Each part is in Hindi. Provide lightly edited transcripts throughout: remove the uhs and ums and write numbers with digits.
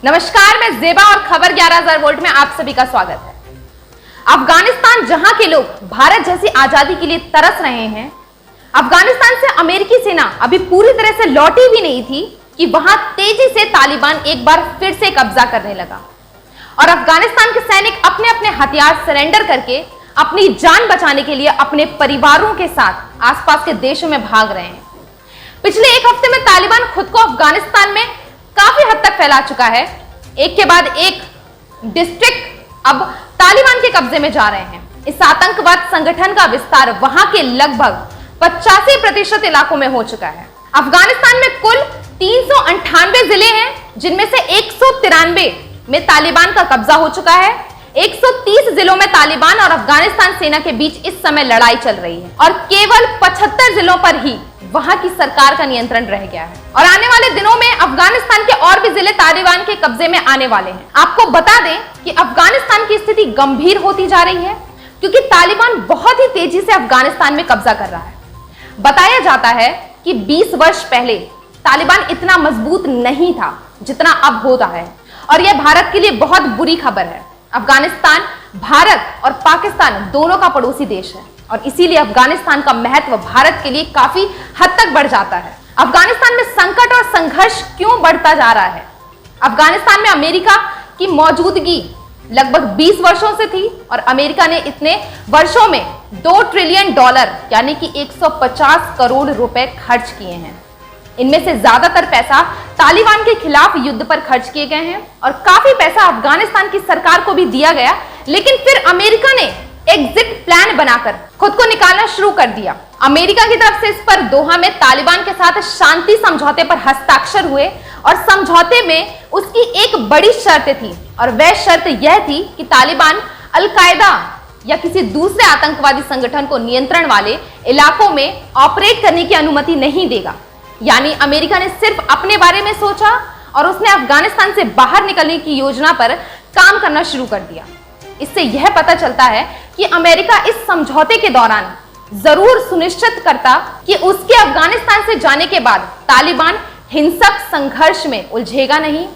नमस्कार, मैं जेबा और खबर 11,000 वोल्ट में आप सभी का स्वागत है। अफगानिस्तान जहां के लोग भारत जैसी आजादी के लिए तरस रहे हैं, अफगानिस्तान से अमेरिकी सेना अभी पूरी तरह से लौटी भी नहीं थी कि वहां तेजी से तालिबान एक बार फिर से कब्जा करने लगा और अफगानिस्तान के सैनिक अपने अपने हथियार सरेंडर करके अपनी जान बचाने के लिए अपने परिवारों के साथ आसपास के देशों में भाग रहे हैं। पिछले एक हफ्ते में तालिबान खुद को अफगानिस्तान में काफी हद तक फैला चुका है। एक के बाद एक डिस्ट्रिक्ट अब तालिबान के कब्जे में जा रहे हैं। इस आतंकवाद संगठन का विस्तार वहां के लगभग 85% इलाकों में हो चुका है। अफगानिस्तान में कुल 398 जिले हैं, जिनमें से 193 में तालिबान का कब्जा हो चुका है। 130 जिलों में तालिबान और अफगानिस्तान सेना के बीच इस समय लड़ाई चल रही है और केवल 75 जिलों पर ही वहां की सरकार का नियंत्रण रह गया है और आने वाले दिनों में अफगानिस्तान के और भी जिले तालिबान के कब्जे में आने वाले हैं। आपको बता दें कि अफगानिस्तान की स्थिति गंभीर होती जा रही है क्योंकि तालिबान बहुत ही तेजी से अफगानिस्तान में कब्जा कर रहा है। बताया जाता है कि 20 वर्ष पहले तालिबान इतना मजबूत नहीं था जितना अब होता है और यह भारत के लिए बहुत बुरी खबर है। अफगानिस्तान भारत और पाकिस्तान दोनों का पड़ोसी देश है और इसीलिए अफगानिस्तान का महत्व भारत के लिए काफी हद तक बढ़ जाता है। अफगानिस्तान में संकट और संघर्ष क्यों बढ़ता जा रहा है? अफगानिस्तान में अमेरिका की मौजूदगी लगभग 20 वर्षों से थी और अमेरिका ने इतने वर्षों में $2 ट्रिलियन यानी कि 150 करोड़ रुपए खर्च किए हैं। इनमें से ज्यादातर पैसा तालिबान के खिलाफ युद्ध पर खर्च किए गए हैं और काफी पैसा अफगानिस्तान की सरकार को भी दिया गया, लेकिन फिर अमेरिका ने एग्जिट प्लान बनाकर खुद को निकालना शुरू कर दिया। अमेरिका की तरफ से इस पर दोहा में तालिबान के साथ शांति समझौते पर हस्ताक्षर हुए और समझौते में उसकी एक बड़ी शर्त थी और वह शर्त यह थी कि तालिबान अल-कायदा या किसी दूसरे आतंकवादी संगठन को नियंत्रण वाले इलाकों में ऑपरेट करने की अनुमति नहीं देगा। यानी अमेरिका ने सिर्फ अपने बारे में सोचा और उसने अफगानिस्तान से बाहर निकलने की योजना पर काम करना शुरू कर दिया। इससे यह पता चलता है कि अमेरिका इस समझौते के दौरान जरूर सुनिश्चित करता कि उसके अफगानिस्तान से जाने के बाद तालिबान हिंसक संघर्ष में उलझेगा नहीं,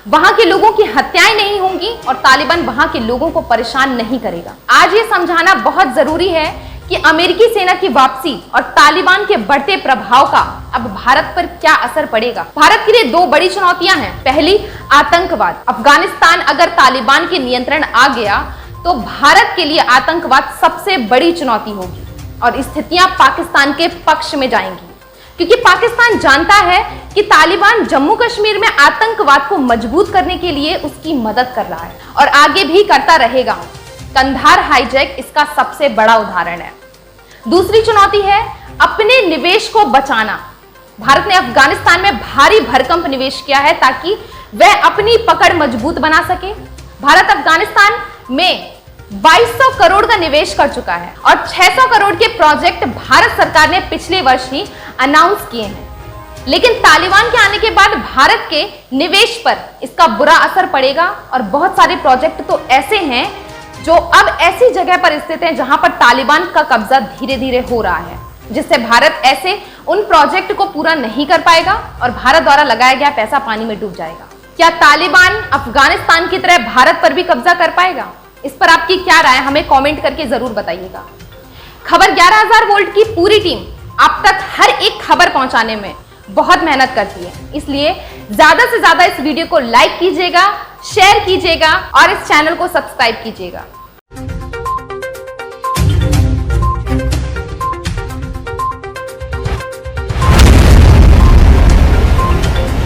वहां के लोगों की हत्याएं नहीं होंगी और तालिबान वहां के लोगों को परेशान नहीं करेगा। आज ये समझाना बहुत जरूरी है कि अमेरिकी सेना की वापसी और तालिबान के बढ़ते प्रभाव का अब भारत पर क्या असर पड़ेगा। भारत के लिए दो बड़ी चुनौतियां हैं। पहली, आतंकवाद। अफगानिस्तान अगर तालिबान के नियंत्रण आ गया तो भारत के लिए आतंकवाद सबसे बड़ी चुनौती होगी और स्थितियां पाकिस्तान के पक्ष में जाएंगी क्योंकि पाकिस्तान जानता है कि तालिबान जम्मू कश्मीर में आतंकवाद को मजबूत करने के लिए उसकी मदद कर रहा है और आगे भी करता रहेगा। कंधार हाईजैक इसका सबसे बड़ा उदाहरण है। दूसरी चुनौती है अपने निवेश को बचाना। भारत ने अफगानिस्तान में भारी भरकम निवेश किया है ताकि वह अपनी पकड़ मजबूत बना सके। भारत अफगानिस्तान में 2200 करोड़ का निवेश कर चुका है और 600 करोड़ के प्रोजेक्ट भारत सरकार ने पिछले वर्ष ही अनाउंस किए हैं। लेकिन तालिबान के आने के बाद भारत के निवेश पर इसका बुरा असर पड़ेगा और बहुत सारे प्रोजेक्ट तो ऐसे हैं जो अब ऐसी जगह पर स्थित हैं जहां पर तालिबान का कब्जा धीरे धीरे हो रहा है, जिससे भारत ऐसे उन प्रोजेक्ट को पूरा नहीं कर पाएगा और भारत द्वारा लगाया गया पैसा पानी में डूब जाएगा। क्या तालिबान अफगानिस्तान की तरह भारत पर भी कब्जा कर पाएगा? इस पर आपकी क्या राय है, हमें कमेंट करके जरूर बताइएगा। खबर 11,000 वोल्ट की पूरी टीम आप तक हर एक खबर पहुंचाने में बहुत मेहनत करती है, इसलिए ज्यादा से ज्यादा इस वीडियो को लाइक कीजिएगा, शेयर कीजिएगा और इस चैनल को सब्सक्राइब कीजिएगा।